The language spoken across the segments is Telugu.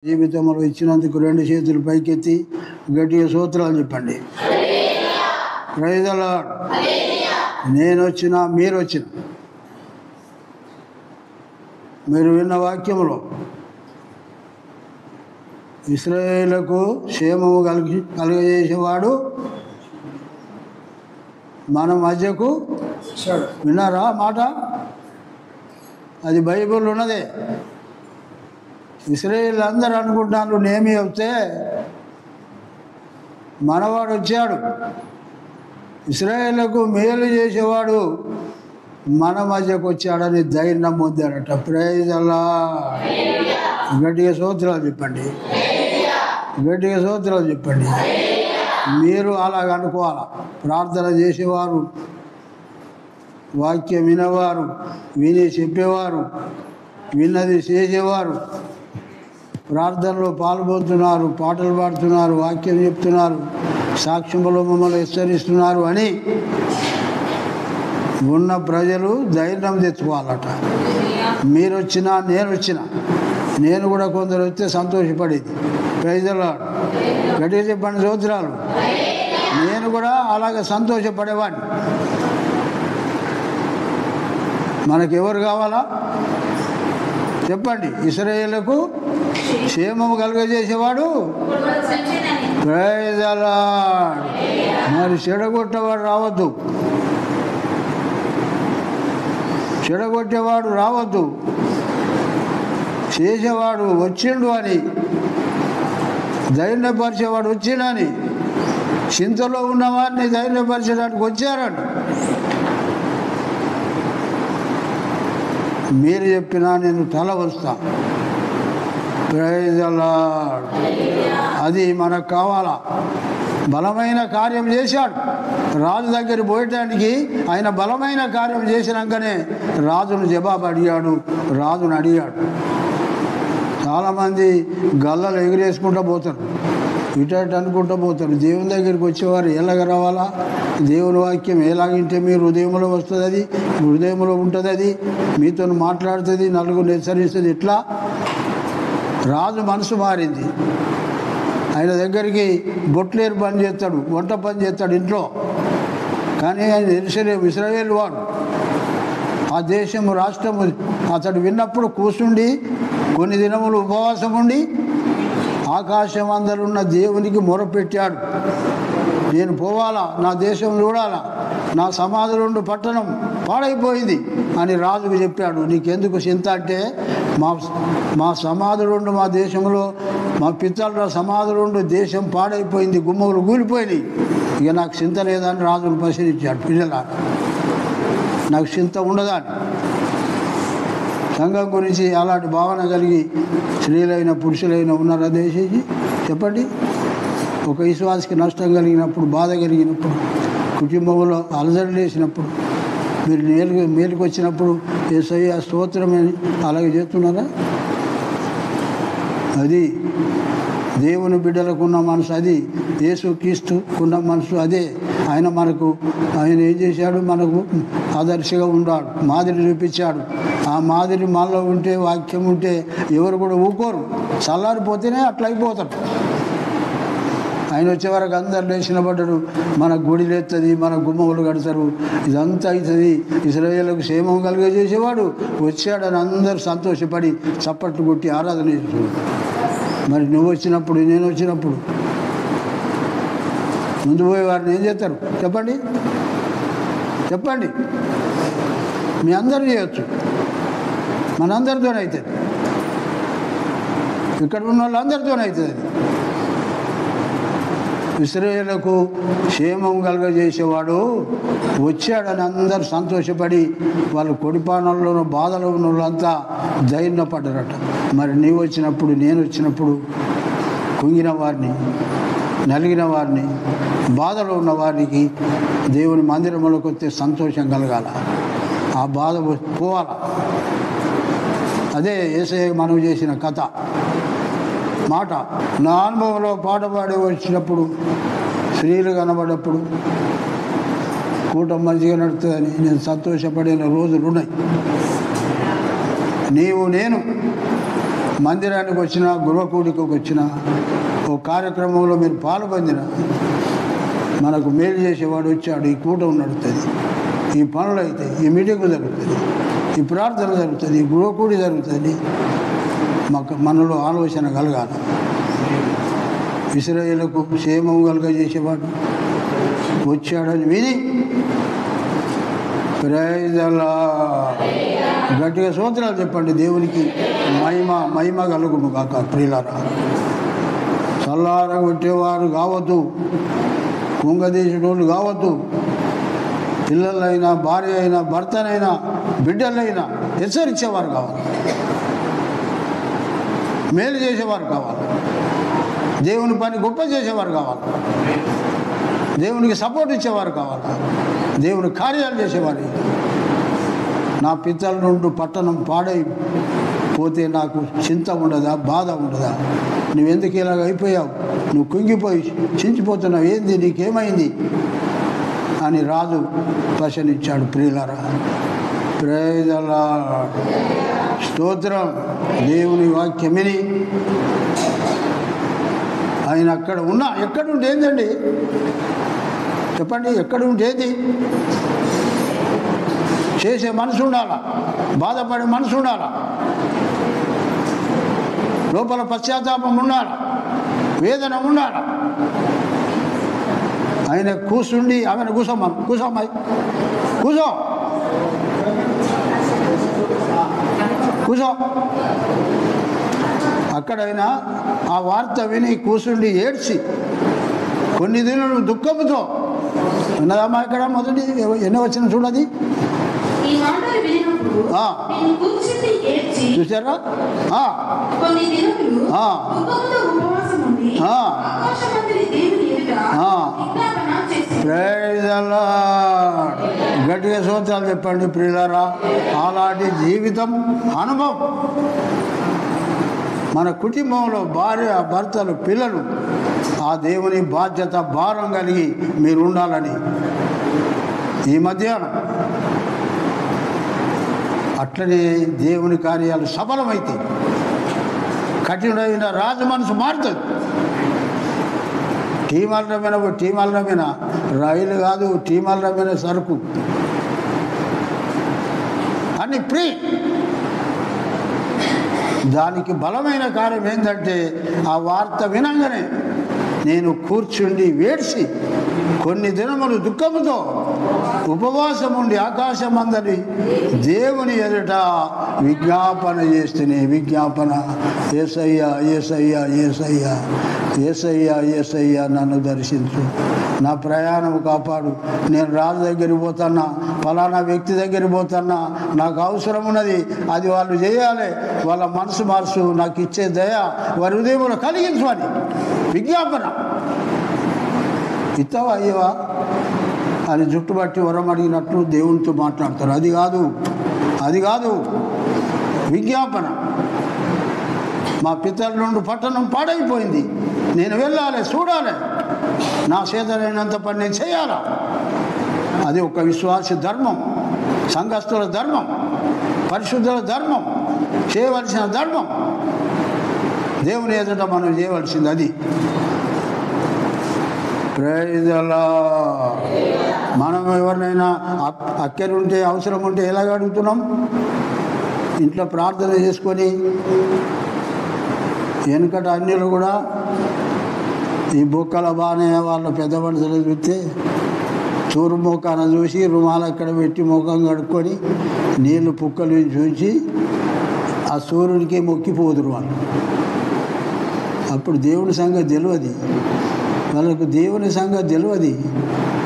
జీవితంలో ఇచ్చినందుకు రెండు చేతులు పైకెత్తి గట్టిగా స్తోత్రాలు చెప్పండి. Praise the Lord. నేను వచ్చినా మీరు వచ్చిన మీరు విన్న వాక్యంలో ఇశ్రాయేలుకు క్షేమము కలుగజేసేవాడు మన మధ్యకు విన్నారా మాట? అది బైబిల్ ఉన్నదే. ఇశ్రాయేలు అందరూ అనుకుంటాను నేమి వస్తే మనవాడు వచ్చాడు, ఇశ్రాయేలుకు మేలు చేసేవాడు మన మధ్యకు వచ్చాడని ధైర్యం పొందారట. Praise the Lord. గట్టిగా స్తోత్రాలు చెప్పండి, గట్టిగా స్తోత్రాలు చెప్పండి. మీరు అలాగ అనుకోవాలా. ప్రార్థన చేసేవారు, వాక్యం వినేవారు, విని చెప్పేవారు, విన్నది చేసేవారు, ప్రార్థనలో పాల్గొంటున్నారు, పాటలు పాడుతున్నారు, వాక్యం చెప్తున్నారు, సాక్ష్యములో మమ్మల్ని హెచ్చరిస్తున్నారు అని ఉన్న ప్రజలు ధైర్యం తెచ్చుకోవాలట. మీరు వచ్చినా నేను వచ్చినా, నేను కూడా కొందరు వస్తే సంతోషపడేది. Praise the Lord. గట్టిగా చెప్పండి స్తోత్రాలు. నేను కూడా అలాగే సంతోషపడేవాడిని. మనకెవరు కావాలా చెప్పండి? ఇశ్రాయేలుకు క్షేమము కలుగజేసేవాడు. Praise the lord. మరి చెడగొట్టేవాడు రావద్దు, చెడగొట్టేవాడు రావద్దు. చేసేవాడు వచ్చిండు అని, ధైర్యపరిచేవాడు వచ్చిండని, చింతలో ఉన్నవాడిని ధైర్యపరచడానికి వచ్చారని మీరు చెప్పినా నేను తల వస్తా. Praise the Lord. అది మనకు కావాలా. బలమైన కార్యం చేశాడు రాజు దగ్గర పోయటానికి. ఆయన బలమైన కార్యం చేసినాకనే రాజును జవాబు అడిగాడు, రాజును అడిగాడు. చాలామంది గల్లలు ఎగిరేసుకుంటూ పోతారు, ఇటు అనుకుంటూ పోతారు. దేవుని దగ్గరికి వచ్చేవారు ఎలాగ రావాలా? దేవుని వాక్యం ఎలాగింటే మీ హృదయంలో వస్తుంది, అది హృదయంలో ఉంటుంది, అది మీతో మాట్లాడుతుంది, నలుగురిని హెచ్చరిస్తుంది. ఇట్లా రాజు మనసు మారింది. ఆయన దగ్గరికి బొట్లేరు పని చేస్తాడు, వంట పని చేస్తాడు ఇంట్లో. కానీ ఆయన ఇశ్రాయేలు వాడు, ఆ దేశము రాష్ట్రము అతడు విన్నప్పుడు కూర్చుండి కొన్ని దినములు ఉపవాసం ఉండి ఆకాశం అందరున్న దేవునికి మొరపెట్టాడు. నేను పోవాలా, నా దేశం చూడాలా, నా సమాధులుండు పట్టణం పాడైపోయింది అని రాజుకు చెప్పాడు. నీకెందుకు చింత అంటే మా సమాధులుండు మా దేశంలో, మా పితరుల సమాధులుండు దేశం పాడైపోయింది, గుమ్మలు కూలిపోయినాయి, ఇక నాకు చింత లేదని రాజును ప్రశ్నించాడు. పిల్లల నాకు చింత ఉండదా అని. సంఘం గురించి అలాంటి భావన కలిగి స్త్రీలైన పురుషులైన ఉన్నారా దయచేసి చెప్పండి. ఒక విశ్వాసకి నష్టం కలిగినప్పుడు, బాధ కలిగినప్పుడు, కుటుంబంలో అలజడి లేసినప్పుడు, మీరు మేలుకు వచ్చినప్పుడు యేసయ్య స్తోత్రం అని అలాగే చేస్తున్నారా? అది దేవుని బిడ్డలకున్న మనసు, అది యేసుక్రీస్తుకున్న మనసు అదే. ఆయన ఏం చేశాడు? మనకు ఆదర్శంగా ఉన్నాడు, మాదిరి చూపించాడు. ఆ మాదిరి మనలో ఉంటే, వాక్యం ఉంటే ఎవరు కూడా ఊకోరు. చల్లారిపోతేనే అట్లా అయిపోతారు. ఆయన వచ్చే వరకు అందరు లేచిన పడ్డాడు, మన గుడి లేస్తుంది, మన గుమ్మములు కడతారు, ఇదంతా అవుతుంది. ఇశ్రాయేలుకు క్షేమం కలిగజేసేవాడు వచ్చాడని అందరూ సంతోషపడి చప్పట్లు కొట్టి ఆరాధన చేశాడు. మరి నువ్వు వచ్చినప్పుడు, నేను వచ్చినప్పుడు ముందు పోయే వారిని ఏం చేస్తారు చెప్పండి? చెప్పండి. మీ అందరూ చేయొచ్చు, మనందరితోనే అవుతుంది, ఇక్కడ ఉన్న వాళ్ళందరితోనే అవుతుంది. ఇశ్రాయేలుకు క్షేమం కలుగజేసేవాడు వచ్చాడని అందరూ సంతోషపడి వాళ్ళు కొడిపానల్లోనూ బాధలో ఉన్న వాళ్ళంతా ధైర్యపడ్డారట. మరి నీవు వచ్చినప్పుడు, నేను వచ్చినప్పుడు కుంగిన వారిని, నలిగిన వారిని, బాధలో ఉన్న వారికి దేవుని మందిరంలోకి వస్తే సంతోషం కలగాల, ఆ బాధ పోవాల. అదే యేసయ్య మనం చేసిన కథ మాట. నా అనుభవంలో పాట పాడి వచ్చినప్పుడు, స్త్రీలు కనబడినప్పుడు కూటం మంచిగా నడుతుందని నేను సంతోషపడిన రోజులు ఉన్నాయి. నీవు నేను మందిరానికి వచ్చిన, గృహకూడికి వచ్చిన, ఓ కార్యక్రమంలో మీరు పాల్పొందిన మనకు మేలు చేసేవాడు వచ్చాడు. ఈ కూటమి నడుస్తుంది, ఈ పనులు అవుతాయి, ఈ మీటింగ్ జరుగుతుంది, ఈ ప్రార్థన జరుగుతుంది, ఈ గృహకూడి జరుగుతుంది. మనలో ఆలోచన కలగాలి. ఇశ్రాయేలుకు క్షేమం కలుగజేసేవాడు వచ్చాడని విని ప్రైజలా గట్టిగా స్తోత్రాలు చెప్పండి. దేవునికి మహిమ కలుగును కాక. ప్రియులారా, చల్లార కొట్టేవారు కావద్దు, కుంగదీసేటోళ్ళు కావద్దు. పిల్లలైనా, భార్య అయినా, భర్తనైనా, బిడ్డలైనా హెచ్చరించేవారు కావాలి, మేలు చేసేవారు కావాలి, దేవుని పని గొప్ప చేసేవారు కావాలి, దేవునికి సపోర్ట్ ఇచ్చేవారు కావాలి, దేవుని కార్యాలు చేసేవారు. నా పితల నుండి పట్టణం పాడైపోతే నాకు చింత ఉండదా, బాధ ఉండదా? నువ్వెందుకు ఇలాగ అయిపోయావు, నువ్వు కుంగిపోయి చించిపోతున్నావు, ఏంది, నీకేమైంది అని రాజు ప్రశ్నించాడు. ప్రియులారా, ప్రైజలా స్తోత్రం. దేవుని వాక్యమిని ఆయన అక్కడ ఉన్నా, ఎక్కడుంటే ఏందండి చెప్పండి, ఎక్కడ ఉండేది? చేసే మనసు ఉండాలా, బాధపడే మనసు ఉండాలా, లోపల పశ్చాత్తాపం ఉండాలా, వేదన ఉండాలా. ఆయన కూర్చుండి ఆమెను కూసోమ్మాయి కూసో అక్కడైనా ఆ వార్త విని కూర్చుండి ఏడ్చి కొన్ని దినాలు దుఃఖంతో ఉన్నదమ్మా. ఇక్కడ మొదటి ఎన్నో వచ్చిన చూడది, చూసారా? గట్టిగా స్తోత్రాలు చెప్పండి ప్రియులారా. అలాంటి జీవితం అనుభవం మన కుటుంబంలో భార్య, భర్తలు, పిల్లలు ఆ దేవుని బాధ్యత భారం కలిగి మీరు ఉండాలని ఈ మధ్యాహ్నం అట్లనే దేవుని కార్యాలు సఫలమైతే కఠినమైన రాజు మనసు మారుతుంది. టీమాలమైన రైలు కాదు, టీమాలమైన సరుకు అని ఫ్రీ. దానికి బలమైన కార్యం ఏంటంటే ఆ వార్త వినంగానే నేను కూర్చుండి వేడ్చి కొన్ని దినములు దుఃఖముతో ఉపవాసం ఉండి ఆకాశమందరి దేవుని ఎదుట విజ్ఞాపన చేస్తేనే విజ్ఞాపన, యేసయ్యా యేసయ్యా యేసయ్యా యేసయ్యా యేసయ్యా నన్ను దర్శించు, నా ప్రయాణం కాపాడు, నేను రాజు దగ్గరికి పోతున్నా, ఫలానా వ్యక్తి దగ్గరికి పోతున్నా, నాకు అవసరం ఉన్నది, అది వాళ్ళు చేయాలి, వాళ్ళ మనసు మార్చు, నాకు ఇచ్చే దయ వారి హృదయంలో కలిగించు అని విజ్ఞాపన. ఇస్తావా అయ్యవా అని జుట్టుబట్టి వరం అడిగినట్లు దేవునితో మాట్లాడతారు. అది కాదు విజ్ఞాపన. మా పితరుల నుండి పట్టణం పాడైపోయింది, నేను వెళ్ళాలి, చూడాలి, నా చేతనైనంత పని నేను చేయాలా. అది ఒక విశ్వాస ధర్మం, సంఘస్థుల ధర్మం, పరిశుద్ధుల ధర్మం, చేయవలసిన ధర్మం. దేవుని ఎదుట మనం చేయవలసింది అది. ప్రైజలా. మనం ఎవరినైనా అక్కరుంటే, అవసరం ఉంటే ఎలాగ అడుగుతున్నాం? ఇంట్లో ప్రార్థన చేసుకొని. వెనుకట అన్యులు కూడా ఈ బొక్కల బాగానే వాళ్ళ పెద్ద మనుషులు చూస్తే చూరు మోకాన చూసి రుమాలు అక్కడ పెట్టి ముఖం కడుక్కొని నీళ్ళు పుక్కలు చూసి ఆ సూర్యుడికి మొక్కిపోదురు వాళ్ళు. అప్పుడు దేవుని సంగతి తెలియదు వాళ్ళకు, దేవుని సంగతి తెలియదు.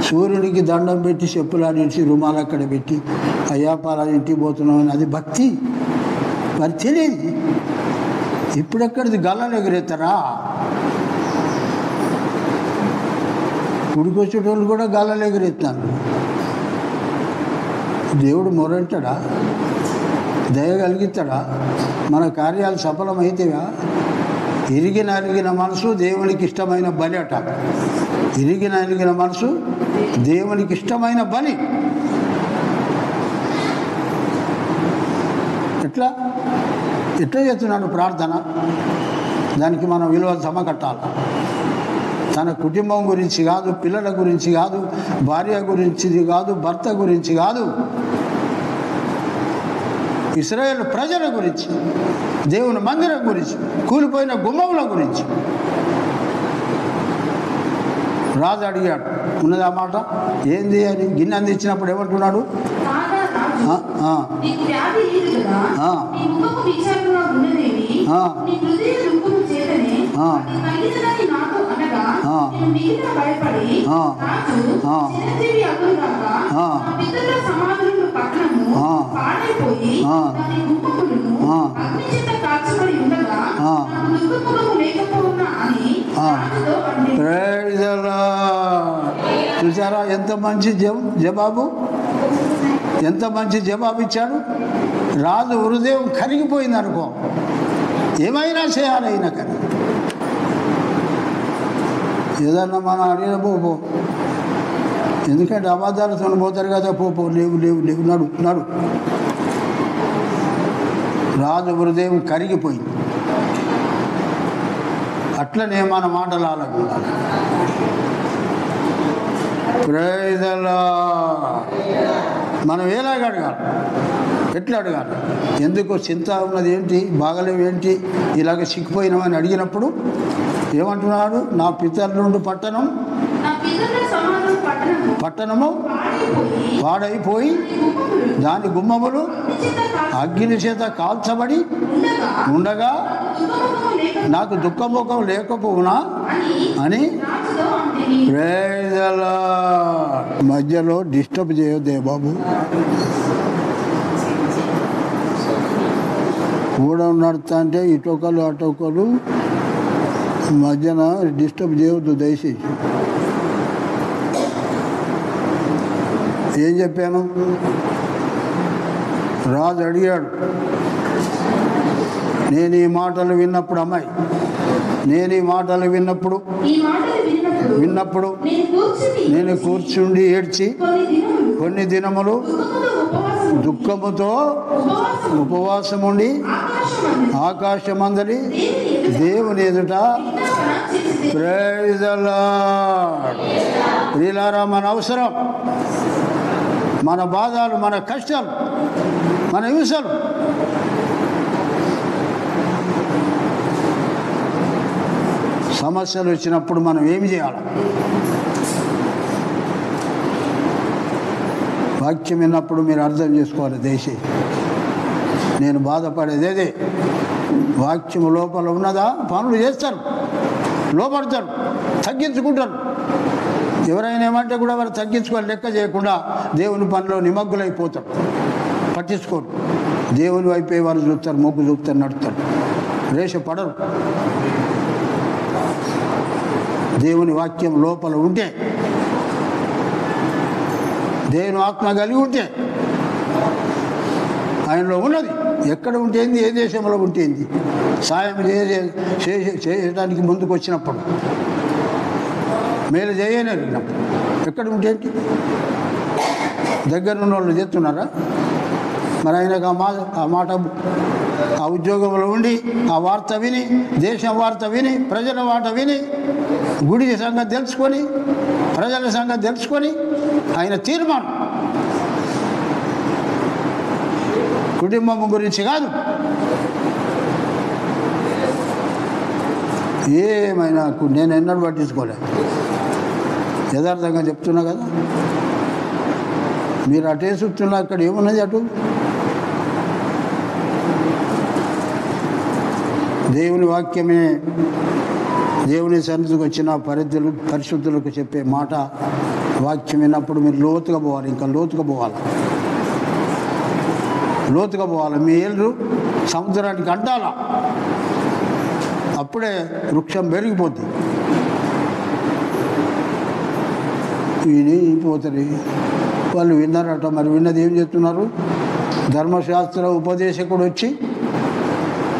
సూర్యుడికి దండం పెట్టి చెప్పులాడించి రుమాలు అక్కడ పెట్టి అయ్యా పాలా ఇంటికి పోతున్నామని అది భక్తి. మరి తెలియదు. ఇప్పుడెక్కడిది గల్లలు ఎగిరేస్తారా? గుడికొచ్చేటోళ్ళు కూడా గల్లలు ఎగిరేస్తాను. దేవుడు మొరంటాడా? దయ కలిగిస్తాడా? మన కార్యాలు సఫలమైతేవా? ఇరిగిన మనసు దేవునికి ఇష్టమైన బలి అట. ఇరిగిన మనసు దేవునికి ఇష్టమైన బలి. ఎట్లా చేస్తున్నాడు ప్రార్థన? దానికి మనం విలువ సమకట్టాలి. తన కుటుంబం గురించి కాదు, పిల్లల గురించి కాదు, భార్య గురించి కాదు, భర్త గురించి కాదు, ఇశ్రాయేల్ ప్రజల గురించి, దేవుని మందిరం గురించి, కూలిపోయిన గుమ్మముల గురించి రాజు అడిగాడు. ఉన్నది ఆ మాట. ఏంది అని గిన్నె అందించినప్పుడు ఏమంటున్నాడు? చూసారా ఎంత మంచి జవాబు, ఎంత మంచి జవాబు ఇచ్చాడు. రాజు హృదయం కరిగిపోయింది అనుకో, ఏమైనా చేయాలి అయినా. కానీ ఏదన్నా మనం అడిగిన పో, ఎందుకంటే అబద్ధాలతో పోతారు కదా. పో లేవు లేవు లేవు నడు నడు. రాజు హృదయం కరిగిపోయింది. అట్లనే మన మాటలు ఆలకుండాలి. ప్రైజలా మనం ఎలాగ అడగాలి? ఎట్లా అడగాలి? ఎందుకు చింత ఉన్నది ఏంటి, బాగలేవు ఏంటి, ఇలాగ సిక్కిపోయినామని అడిగినప్పుడు ఏమంటున్నాడు? నా పితరుల నుండి పట్టణము పాడైపోయి దాని గుమ్మములు అగ్ని చేత కాల్చబడి ఉండగా నాకు దుఃఖముఖం లేకపోవునా అని. మధ్యలో డిస్టర్బ్ చేయొద్దే బాబు. కూడా నడుస్తా అంటే ఇటొకరు అటొకరు మధ్యన డిస్టర్బ్ చేయొద్దు దయచేసి. ఏం చెప్పాను? రాజు అడిగాడు. నేను ఈ మాటలు విన్నప్పుడు, అమ్మాయి, నేను ఈ మాటలు విన్నప్పుడు నేను కూర్చుండి ఏడ్చి కొన్ని దినములు దుఃఖముతో ఉపవాసముండి ఆకాశమందలి దేవుని ఎదుట ప్రైజ్ ది లార్డ్. ప్రియులారా, మన అవసరం, మన బాధలు, మన కష్టాలు, మన హింసలు సమస్యలు వచ్చినప్పుడు మనం ఏమి చేయాలి? వాక్యం విన్నప్పుడు మీరు అర్థం చేసుకోవాలి. దేశీ నేను బాధపడేది అదే. వాక్యం లోపల ఉన్నదా? పనులు చేస్తారు, లోపడతారు, తగ్గించుకుంటారు. ఎవరైనా ఏమంటే కూడా వారు తగ్గించుకొని లెక్క చేయకుండా దేవుని పనిలో నిమగ్గులైపోతారు, పట్టించుకోరు. దేవుని వైపే వారు చూస్తారు, మొగ్గు చూపుతారు, నడుస్తారు, రేషపడరు. దేవుని వాక్యం లోపల ఉంటే, దేవుని ఆత్మ కలిగి ఉంటే, ఆయనలో ఉన్నది ఎక్కడ ఉంటేంది, ఏ దేశంలో ఉంటేంది, సాయం చేయడానికి ముందుకు వచ్చినప్పుడు, మేలు చేయనప్పుడు ఎక్కడ ఉంటేంటి? దగ్గర ఉన్న వాళ్ళు చేస్తున్నారా? మరి ఆయనకు ఆ మాట, ఆ ఉద్యోగంలో ఉండి ఆ వార్త విని, దేశం వార్త విని, ప్రజల వార్త విని, గుడి సంగతి తెలుసుకొని, ప్రజల సంగతి తెలుసుకొని ఆయన తీర్మానం కుటుంబం గురించి కాదు, ఏమైనా నేను ఎన్నడూ పట్టించుకోలేదు. యథార్థంగా చెప్తున్నా కదా. మీరు అటే చూస్తున్నా, అక్కడ ఏమున్నది అటు? దేవుని వాక్యమే దేవుని సన్నిధికి వచ్చిన పరిశుద్ధులకు చెప్పే మాట. వాక్యం విన్నప్పుడు మీరు లోతుగా పోవాలి, ఇంకా లోతుగా పోవాలి, లోతుగా పోవాలి. మీ ఏళ్ళు సముద్రానికి అంటాలా, అప్పుడే వృక్షం పెరిగిపోతుంది. విని పోతుంది. వాళ్ళు విన్నారట, మరి విన్నది ఏం చెప్తున్నారు? ధర్మశాస్త్ర ఉపదేశకుడు వచ్చి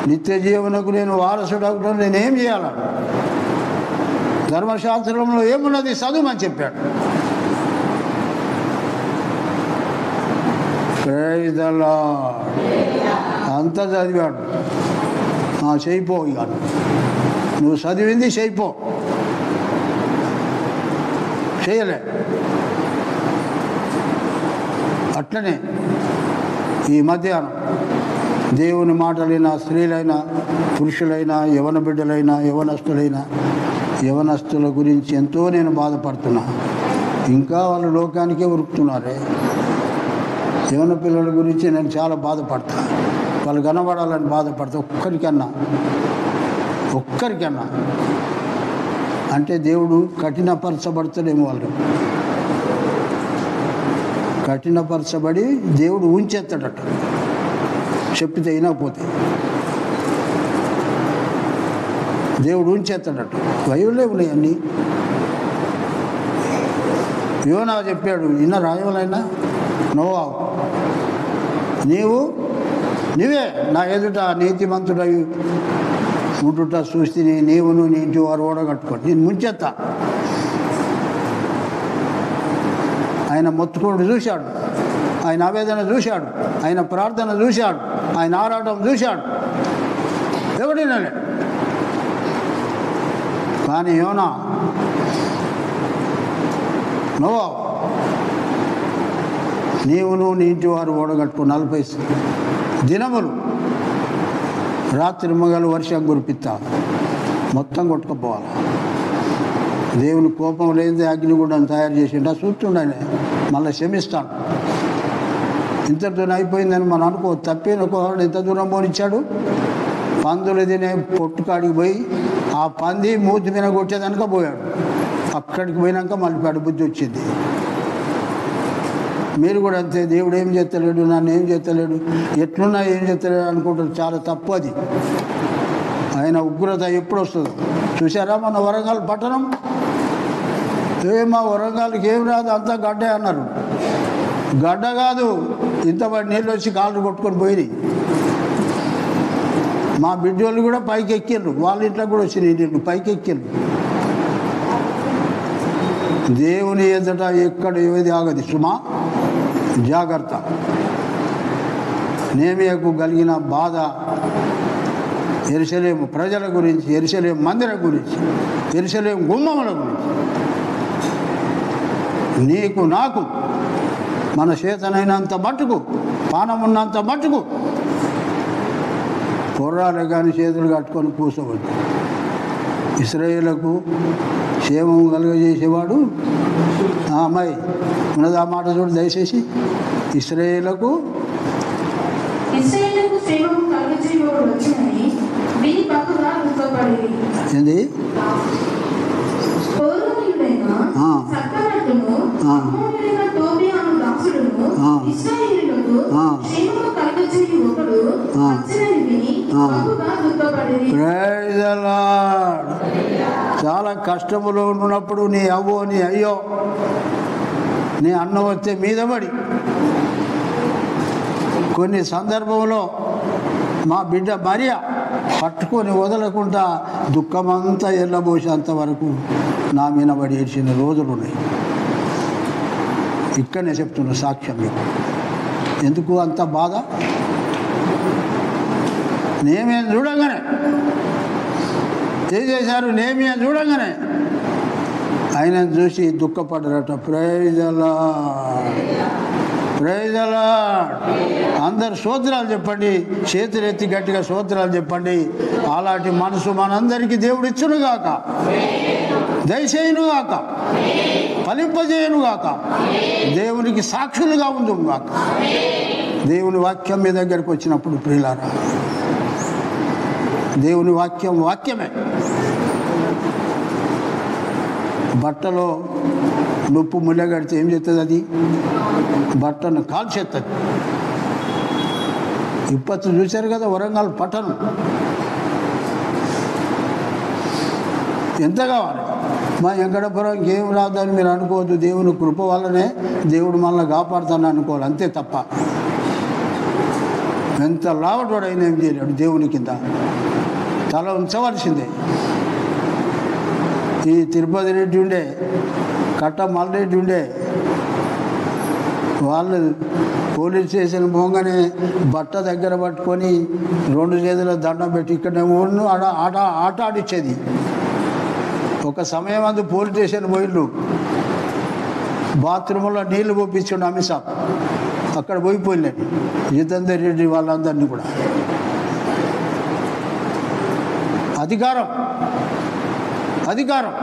నిత్య జీవనకు నేను వారసుడు, నేనేం చేయాల? ధర్మశాస్త్రంలో ఏమున్నది చదువుమని చెప్పాడు. Praise the Lord. అంతా చదివాడు. చేయిపో, ఇక నువ్వు చదివింది చేయిపో. చేయలే. అట్లనే ఈ మధ్యాహ్నం దేవుని మాటలైనా స్త్రీలైనా పురుషులైనా యవన బిడ్డలైనా యవనస్తుల గురించి ఎంతో నేను బాధపడుతున్నా. ఇంకా వాళ్ళు లోకానికే ఉరుకుతున్నారే. యవన పిల్లల గురించి నేను చాలా బాధపడతా. వాళ్ళు కనబడాలని బాధపడతా. ఒక్కరికన్నా అంటే దేవుడు కఠినపరచబడతాడేమో. వాళ్ళు కఠినపరచబడి దేవుడు ఉంచేస్తాడట, చెప్పితే వినకపోతే దేవుడు ఉంచేస్తాడట. బైబిల్లో ఉన్నాయి అన్నీ. యోనా చెప్పాడు, విన్నరా ఎవరైనా? నోవా, నీవే నా ఎదుట నీతిమంతుడై ఉంటుట చూస్తే నీవును నీ ఇంటి వారు ఓడగట్టుకోండి, నేను ముంచేస్తా. ఆయన మొత్తుకోడు చూశాడు, ఆయన ఆవేదన చూశాడు, ఆయన ప్రార్థన చూశాడు, ఆయన ఆరాటం చూశాడు. ఎవడినా కానీ యోనా, నోవా, నీవును నీ ఇంటి వారు ఓడగట్టుకో 40 దినములు రాత్రి మగలు వర్షం కురిపిస్తా, మొత్తం కొట్టుకుపోవాలి. దేవుని కోపం లేదే అగ్నిగుండం తయారు చేసిండు. చూస్తుండనే మళ్ళీ క్షమిస్తాడు. ఇంతటితో అయిపోయిందని మనం అనుకో. తప్పిన ఒకవాడు ఎంత దూరం పోనిచ్చాడు? పందులు తినే పొట్టుకాడికి పోయి ఆ పంది మూతి మీద కొట్టేదానిక పోయాడు. అక్కడికి పోయినాక మళ్ళీ బుద్ధి వచ్చింది. మీరు కూడా అంతే. దేవుడు ఏం చేస్తలేడు, నన్ను ఏం చేస్తలేడు, ఎట్లున్నా ఏం చేస్తలేడు అనుకుంటారు. చాలా తప్పు అది. ఆయన ఉగ్రత ఎప్పుడు వస్తుందో చూసారా? మన వరంగల్ పట్టణం మా వరంగల్కి ఏం రాదు, అంతా గడ్డే అన్నారు. గడ్డ కాదు, ఇంతమంది నీళ్ళు వచ్చి కాళ్ళు కొట్టుకొని పోయినాయి. మా బిడ్డోళ్ళు కూడా పైకి ఎక్కిండ్రు, వాళ్ళ ఇంట్లో కూడా వచ్చినాయి నీళ్ళు, పైకి ఎక్కిండ్రు. దేవుని ఎదుట ఎక్కడ ఏది ఆగది సుమా, జాగ్రత్త. నేమియాకు కలిగిన బాధ యెరూషలేము ప్రజల గురించి, యెరూషలేము మందిరం గురించి, యెరూషలేము గుమ్మముల గురించి. నీకు నాకు మన చేతనైనంత మట్టుకు, పానం ఉన్నంత మట్టుకు కుర్రాలే కానీ చేతులు కట్టుకొని కూర్చోవద్దు. ఇశ్రాయేలుకు క్షేమం కలుగజేసేవాడు. అమ్మాయి ఉన్నది ఆ మాట చూడు దయచేసి. ఇశ్రాయేలుకు ఏంది? చాలా కష్టములో ఉన్నప్పుడు నీ అవ్వో నీ అయ్యో నీ అన్న వస్తే మీద పడి, కొన్ని సందర్భంలో మా బిడ్డ మరియా పట్టుకొని వదలకుండా దుఃఖమంతా ఎల్లబోసేంత వరకు నా మీద పడి ఏడ్చిన రోజులు ఉన్నాయి. ఇక్కడనే చెప్తున్నా సాక్ష్యం మీకు. ఎందుకు అంత బాధ? నేమేం చూడంగానే ఏం చేశారు? నేమేం చూడంగానే ఆయన చూసి దుఃఖపడ్డారట. Praise the lord, praise the lord. అందరు స్తోత్రాలు చెప్పండి, చేతులెత్తి గట్టిగా స్తోత్రాలు చెప్పండి. అలాంటి మనసు మనందరికీ దేవుడు ఇచ్చునుగాక, దయచేయునుగాక, ఫలింపజేయునుగాక, దేవునికి సాక్షులుగా ఉందుగాక. దేవుని వాక్యం మీ దగ్గరికి వచ్చినప్పుడు ప్రియులారా, దేవుని వాక్యం వాక్యమే. బట్టలో నొప్పు ముళ్ళగడితే ఏం చేస్తుంది? అది బట్టను కాల్చేస్తుంది. విపత్తు చూశారు కదా వరంగల్ పట్టణం. ఎంత కావాలి? మా వెంకటపురంకి ఏం రాదని మీరు అనుకోవద్దు. దేవుని కృప వల్లనే దేవుడు మనల్ని కాపాడుతాను అనుకోవాలి, అంతే తప్ప. ఎంత లావటోడైనా ఏం చేయలేడు. దేవుని కింద తల ఉంచవలసిందే. ఈ తిరుపతి రెడ్డి ఉండే, కట్ట మల్లరెడ్డి ఉండే, వాళ్ళు పోలీస్ స్టేషన్ పోగానే బట్ట దగ్గర పట్టుకొని 2 చేతుల దండం పెట్టి ఇక్కడ ఊరిను ఆట ఆడిచ్చేది. ఒక సమయం అందు పోలీస్ స్టేషన్ పోయిండు, బాత్రూంలో నీళ్లు పోపించాడు అమిత్ షా. అక్కడ పోయిపోయినాయి జితేందర్ రెడ్డి వాళ్ళందరినీ కూడా. అధికారం అధికారం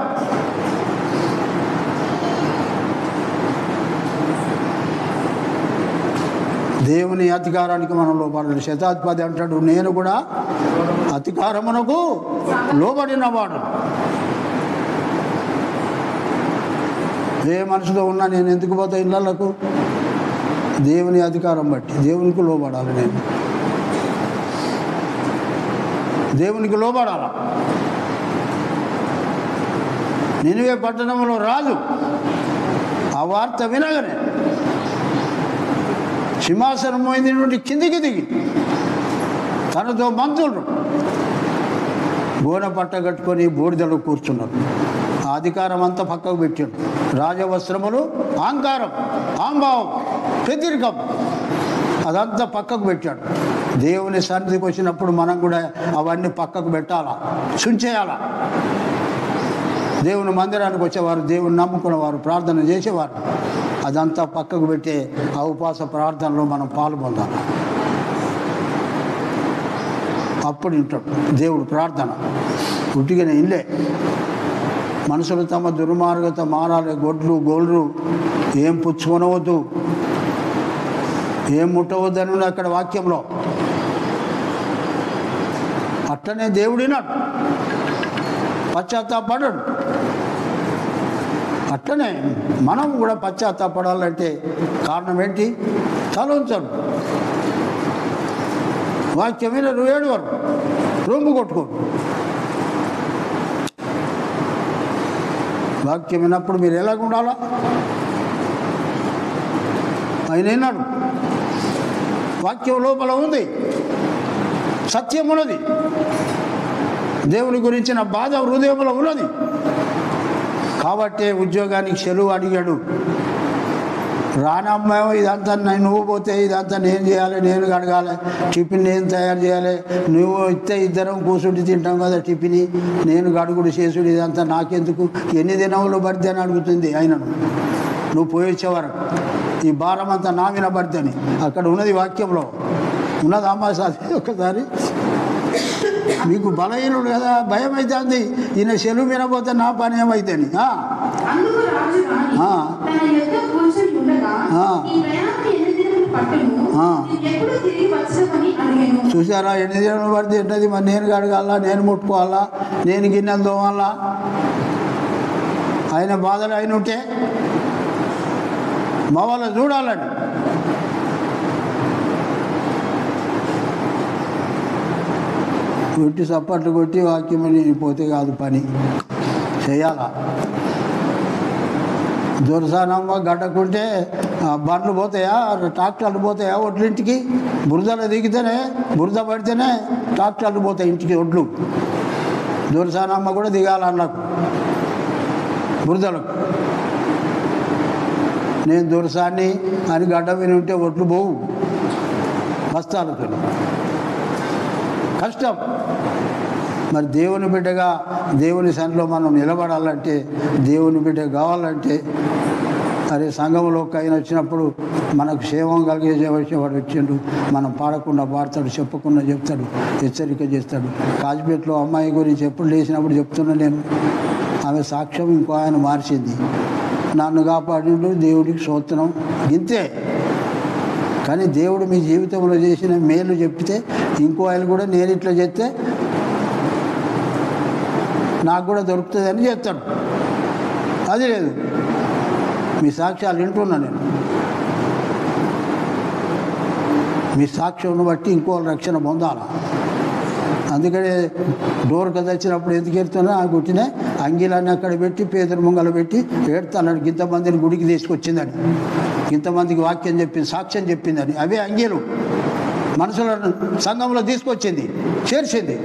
దేవుని అధికారానికి మనం లోబడాలి. శతాధిపతి అంటాడు, నేను కూడా అధికారమునకు లోబడినవాడు. ఏ మనసులో ఉన్నా నేను ఎందుకు పోతా ఇళ్ళకు? దేవుని అధికారం బట్టి దేవునికి లోబడాలి. నేను దేవునికి లోబడాల. నినివే పట్టణంలో రాజు ఆ వార్త వినగానే సింహాసనం మీద నుండి కిందికి దిగి తనతో మంత్రులు బోన పట్ట కట్టుకొని బూడిదలో కూర్చున్నారు. ఆ అధికారం అంతా పక్కకు పెట్టాడు. రాజవస్త్రములు, అహంకారం, ఆంభావం, పెద్దరికం అదంతా పక్కకు పెట్టాడు. దేవుని సన్నిధికి వచ్చినప్పుడు మనం కూడా అవన్నీ పక్కకు పెట్టాలా, చుంచేయాలా. దేవుని మందిరానికి వచ్చేవారు, దేవుని నమ్ముకునేవారు, ప్రార్థన చేసేవారు, అదంతా పక్కకు పెట్టే ఆ ఉపవాస ప్రార్థనలో మనం పాల్గొందాలి. అప్పుడు వింటాడు దేవుడు ప్రార్థన. ఉట్టిగానే ఇల్లే మనుషులు తమ దుర్మార్గత మారాలి. గొడ్లు గోళ్ళు ఏం పుచ్చుకొనవద్దు, ఏం ముట్టవద్దని అక్కడ వాక్యంలో. అట్టనే దేవుడినాడు, పశ్చాత్తాపడ్డాడు. అట్లనే మనం కూడా పశ్చాత్తాపడాలంటే కారణం ఏంటి? తలంచాడు. వాక్యం మీద 7 వరకు రొమ్ము కొట్టుకోడు. వాక్యం విన్నప్పుడు మీరు ఎలాగ ఉండాలా? ఆయన విన్నాడు. వాక్యం లోపల ఉంది, సత్యం ఉన్నది, దేవుని గురించిన బాధ హృదయంలో ఉన్నది. కాబట్టే ఉద్యోగానికి సెలవు అడిగాడు. రానమ్మాయో ఇదంతా నువ్వు పోతే ఇదంతా నేను చేయాలి, నేను కడగాలి, టిఫిన్ నేను తయారు చేయాలి, నువ్వు ఇస్తే ఇద్దరం కూర్చుండి తింటాం కదా టిఫిన్, నేను గడుగుడు చేసుడు, ఇదంతా నాకెందుకు, ఎన్ని దినములు పడితే అని అడుగుతుంది ఆయనను. నువ్వు పోయొచ్చేవారు ఈ భారం అంతా నా మీద పడితేని అక్కడ ఉన్నది వాక్యంలో ఉన్నది. అమ్మ సాధి ఒక్కసారి మీకు బలహీనుడు కదా, భయం అవుతుంది, ఈయన సెలవు వినపోతే నా పని ఏమైతుంది. చూసారా, 8 దినాలు పడితే ఏంటది? మరి నేను కడగాలా, నేను ముట్టుకోవాలా, నేను గిన్నెలు తోమాలా? ఆయన బాధలు ఆయన ఉంటే మా వాళ్ళ చూడాలండి. కొట్టి సప్పట్లు కొట్టి వాక్యం పోతే కాదు, పని చేయాలా. దొరసానమ్మ గడ్డకుంటే బండ్లు పోతాయా, ట్రాక్టర్లు పోతాయా ఒడ్లింటికి? బురదలో దిగితేనే, బురద పడితేనే ట్రాక్టర్లు పోతాయి ఇంటికి ఒడ్లు. దొరసానమ్మ కూడా దిగాలన్నకు బురదలకు. నేను దొరసాన్ని అని గడ్డ విని ఉంటే ఒడ్లు పోవు బస్తాలతో, కష్టం. మరి దేవుని బిడ్డగా దేవుని సన్నిధిలో మనం నిలబడాలంటే, దేవుని బిడ్డ కావాలంటే, అరే సంఘంలోకి అయిన వచ్చినప్పుడు మనకు క్షేమం కలిగేసేవాడు వచ్చిండు, మనం పాడకుండా పాడతాడు, చెప్పకుండా చెప్తాడు, హెచ్చరిక చేస్తాడు. కాజిపేటలో అమ్మాయి గురించి ఎప్పుడు లేచినప్పుడు చెప్తున్నా నేను, ఆమె సాక్ష్యం ఇంకో ఆయన మార్చింది. నన్ను కాపాడిండు, దేవుడికి స్తోత్రం, ఇంతే. కానీ దేవుడు మీ జీవితంలో చేసిన మేలు చెప్తే ఇంకో ఆయన కూడా నేను ఇట్లా చేస్తే నాకు కూడా దొరుకుతుంది అని చెప్తాడు. అది లేదు, మీ సాక్ష్యాలు వింటున్నా నేను. మీ సాక్ష్యం బట్టి ఇంకో రక్షణ పొందాలా. అందుకనే డోర్కి తెచ్చినప్పుడు ఎందుకు ఎడుతున్నా, ఆ గుట్టినే అంగీలన్నీ అక్కడ పెట్టి పేదరు ముంగలు పెట్టి ఏడుతున్నాడు. ఇంతమందిని గుడికి తీసుకొచ్చిందని, ఇంతమందికి వాక్యం చెప్పింది, సాక్ష్యం చెప్పిందని. అవే అంగీలు మనుషులను సంఘంలో తీసుకొచ్చింది, చేర్చింది.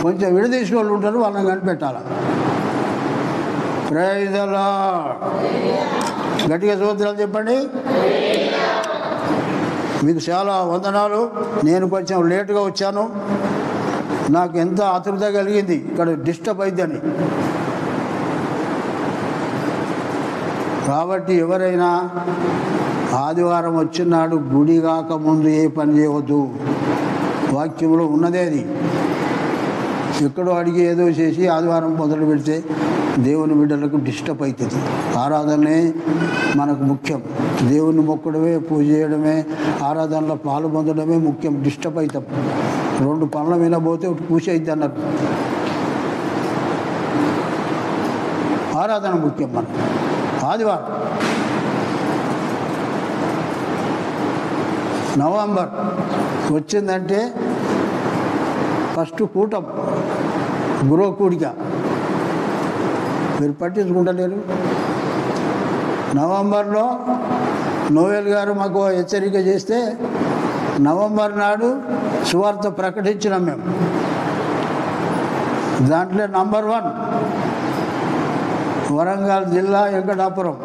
కొంచెం విడదీసిన వాళ్ళు ఉంటారు, వాళ్ళని కనిపెట్టాలి. Praise the Lord. గట్టిగా స్తోత్రాలు చెప్పండి. మీకు చాలా వందనాలు. నేను కొంచెం లేటుగా వచ్చాను. నాకు ఎంత ఆతృత కలిగింది ఇక్కడ డిస్టర్బ్ అయిద్దని. కాబట్టి ఎవరైనా ఆదివారం వచ్చినాడు గుడి కాకముందు ఏ పని చేయవద్దు. వాక్యంలో ఉన్నదే అది. ఎక్కడో అడిగి ఏదో చేసి ఆదివారం మొదలు పెడితే దేవుని బిడ్డలకు డిస్టర్బ్ అవుతుంది. ఆరాధనే మనకు ముఖ్యం. దేవుని మొక్కడమే, పూజ చేయడమే, ఆరాధనలో పాలు పొందడమే ముఖ్యం. డిస్టర్బ్ అవుతాం. 2 పనుల మీద పోతే పూజ అవుతుంది అన్నారు. ఆరాధన ముఖ్యం మనకు. ఆదివారం నవంబర్ వచ్చిందంటే ఫస్ట్ కూటం గృహ కూడిక. మీరు పట్టించుకుంటలేరు. నవంబర్లో నోయల్ గారు మాకు హెచ్చరిక చేస్తే నవంబర్ నాడు సువార్త ప్రకటించినాం మేము. దాంట్లో నంబర్ 1 వరంగల్ జిల్లా వెంకటాపురం.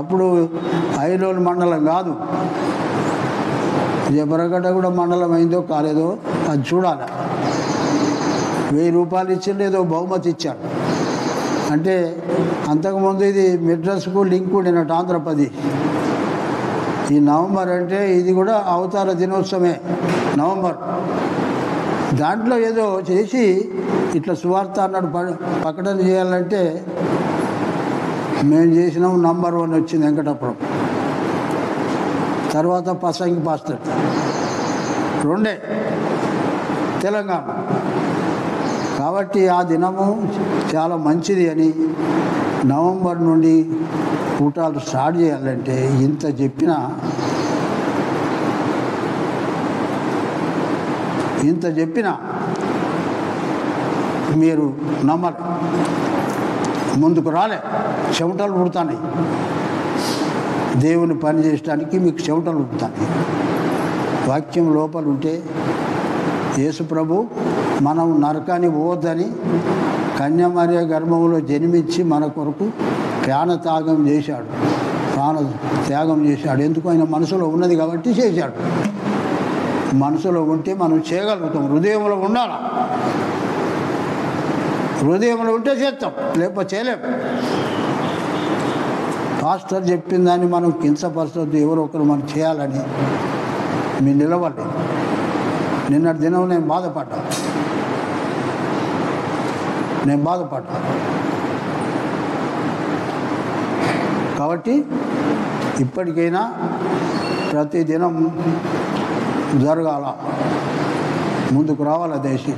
అప్పుడు ఐలోలు మండలం కాదు. జబరగడ్డ కూడా మండలం అయిందో కాలేదో అది చూడాలి. 1000 రూపాయలు ఇచ్చిండు, ఏదో బహుమతి ఇచ్చాడు. అంటే అంతకుముందు ఇది మెడ్రాస్కు లింక్ ఉండినట్టు ఆంధ్రప్రదేశ్. ఈ నవంబర్ అంటే ఇది కూడా అవతార దినోత్సవమే నవంబర్. దాంట్లో ఏదో చేసి ఇట్లా సువార్త అన్నాడు ప్రకటన చేయాలంటే మేము చేసినాం. నంబర్ 1 వచ్చింది వెంకటాపురం. తర్వాత పసంగి పాస్టర్ 2 తెలంగాణ. కాబట్టి ఆ దినము చాలా మంచిది అని నవంబర్ నుండి కూటాలు స్టార్ట్ చేయాలంటే ఇంత చెప్పినా మీరు నమ్మరు. ముందుకు రాలే. చెమటలు పుడతాయి. దేవుని పని చేయడానికి మీకు చెమటలు పుడతాయి. వాక్యం లోపల ఉంటే యేసు ప్రభు మనం నరకాన్ని పోవద్దని కన్యమర్య గర్భంలో జన్మించి మన కొరకు ప్రాణ త్యాగం చేశాడు. ఎందుకు? ఆయన మనసులో ఉన్నది కాబట్టి చేశాడు. మనసులో ఉంటే మనం చేయగలుగుతాం. హృదయంలో ఉండాలి. హృదయంలో ఉంటే చేస్తాం, లేకపోతే చేయలేం. పాస్టర్ చెప్పిన దాన్ని మనం కించపరచొద్దు. ఎవరో ఒకరు మనం చేయాలని మీరు నిలబడి. నిన్నటి దినం నేను బాధపడ్డా. కాబట్టి ఇప్పటికైనా ప్రతి దినం జరగాల, ముందుకు రావాలా దేశం.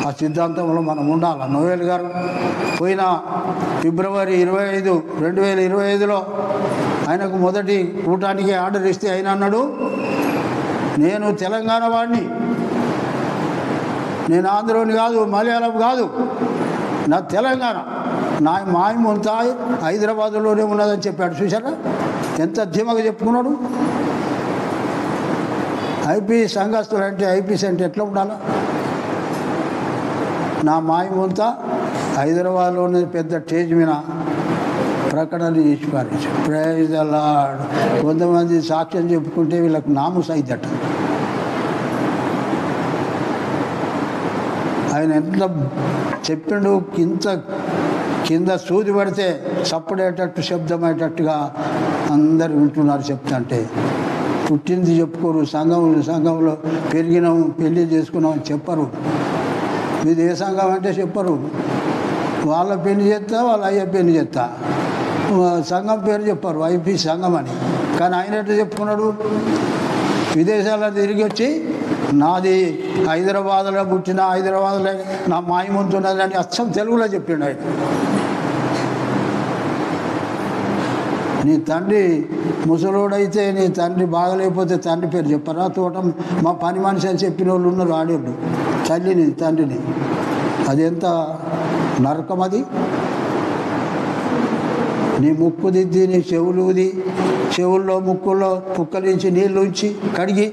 ఆ సిద్ధాంతంలో మనం ఉండాలి. నోయల్ గారు పోయిన ఫిబ్రవరి 25, 2025లో ఆయనకు మొదటి కూటానికి ఆర్డర్ ఇస్తే ఆయన అన్నాడు, నేను తెలంగాణ వాడిని, నేను ఆంధ్రోని కాదు, మలయాళం కాదు, నా తెలంగాణ, నా మాయమంతా హైదరాబాద్లోనే ఉన్నదని చెప్పాడు. చూసారా ఎంత ధీమగా చెప్పుకున్నాడు. ఐపీ సంఘస్థులు అంటే ఐపీసీ అంటే ఎట్లా ఉండాలి? నా మాయమంతా హైదరాబాద్లోనే పెద్ద స్టేజ్ మీద ప్రకటన చేసి పారేసి. Praise the Lord. కొంతమంది సాక్ష్యం చెప్పుకుంటే వీళ్ళకు నామూస్ అయిద్దట. ఆయన ఎంత చెప్పిండు, కింద సూది పడితే చప్పుడేటట్టు శబ్దమయ్యేటట్టుగా అందరు వింటున్నారు. చెప్తుంటే పుట్టింది చెప్పుకోరు. సంఘంలో పెరిగినాము, పెళ్ళి చేసుకున్నాం చెప్పరు. మీది ఏ సంఘం అంటే చెప్పరు. వాళ్ళ పెళ్లి చేస్తా, వాళ్ళ అయ్య పెళ్లి చేస్తా, సంఘం పేరు చెప్పారు ఐపీ సంఘం అని. కానీ ఆయన ఎట్లా చెప్పుకున్నాడు? విదేశాల్లో తిరిగి వచ్చి నాది హైదరాబాద్లో పుట్టిన, హైదరాబాద్లో నా మాయముంతున్నది అని అచ్చం తెలుగులో చెప్పిండు ఆయన. నీ తండ్రి ముసలోడైతే నీ తండ్రి బాగలేకపోతే తండ్రి పేరు చెప్పరా? తోట మా పని మనిషి అని చెప్పిన వాళ్ళు ఉన్నారు. ఆడేళ్ళు తల్లిని తండ్రిని. అదెంత నరకం అది. నీ ముక్కు దిద్ది, నీ చెవులుది, చెవుల్లో ముక్కుల్లో పుక్కలించి నీళ్ళు ఉంచి కడిగి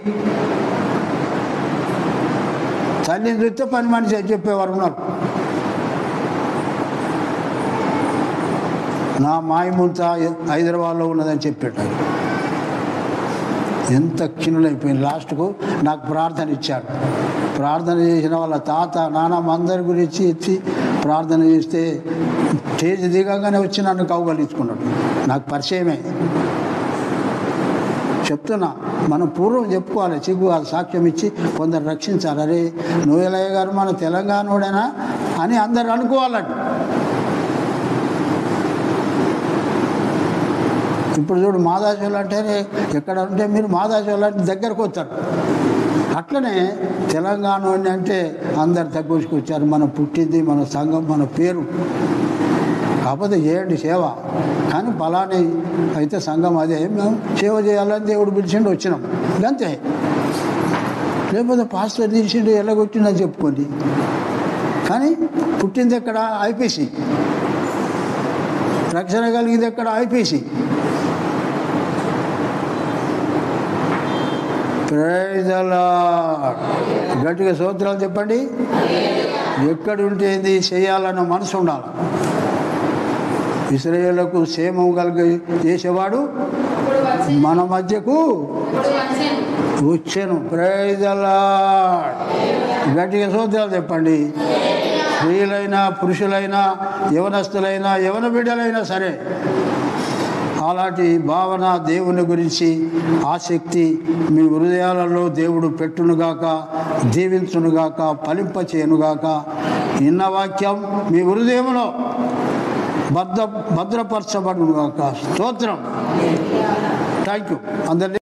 తల్లిని చూస్తే పని మనిషి అని చెప్పేవారు ఉన్నారు. నా మాయమంతా హైదరాబాద్లో ఉన్నదని చెప్పాడు. ఎంత క్షీణులైపోయింది. లాస్ట్కు నాకు ప్రార్థన ఇచ్చాడు. ప్రార్థన చేసిన వాళ్ళ తాత నాన్నమ్మ అందరి గురించి ఎత్తి ప్రార్థన చేస్తే స్టేజ్ దిగగానే వచ్చి నన్ను కౌగలించుకున్నాడు. నాకు పరిచయమే. చెప్తున్నా, మనం పూర్వం చెప్పుకోవాలి, చిగ్గు కాదు, సాక్ష్యం ఇచ్చి కొందరు రక్షించాలి. అరే నోయలయ్య గారు మన తెలంగాణోడేనా అని అందరు అనుకోవాలండి. ఇప్పుడు చూడు, మాదాశోళ్ళు అంటేనే ఎక్కడ ఉంటే మీరు మాదాశోళ్ళు అంటే దగ్గరకు వస్తారు. అట్లనే తెలంగాణ అంటే అందరు తగ్గుకొచ్చారు. మనం పుట్టింది, మన సంఘం, మన పేరు. కాకపోతే చేయండి సేవ, కానీ బలాన్ని అయితే సంఘం అదే, మేము సేవ చేయాలని దేవుడు పిలిచిండు, వచ్చినాం అంతే. లేకపోతే పాస్టర్ తీసిండు ఎల్లగొట్టిందని చెప్పుకోండి. కానీ పుట్టింది ఎక్కడ? ఐపీసీ. రక్షణ కలిగింది ఎక్కడ? ఐపీసీ. Praise the Lord. గట్టిగా స్తోత్రాలు చెప్పండి. ఎక్కడ ఉంటేది చేయాలన్న మనసు ఉండాలి. ఇశ్రాయేలుకు క్షేమం కలిగి చేసేవాడు మన మధ్యకు వచ్చాను. Praise the Lord. గట్టిగా స్తోత్రాలు చెప్పండి. స్త్రీలైనా పురుషులైనా యవనస్తులైనా యవన బిడ్డలైనా సరే అలాంటి భావన, దేవుని గురించి ఆసక్తి మీ హృదయాలలో దేవుడు పెట్టునుగాక, దీవించునుగాక, ఫలింపచేయునుగాక. ఇన్న వాక్యం మీ హృదయంలో భద్రపరచబడునుగాక. స్తోత్రం. థ్యాంక్ యూ అందరినీ.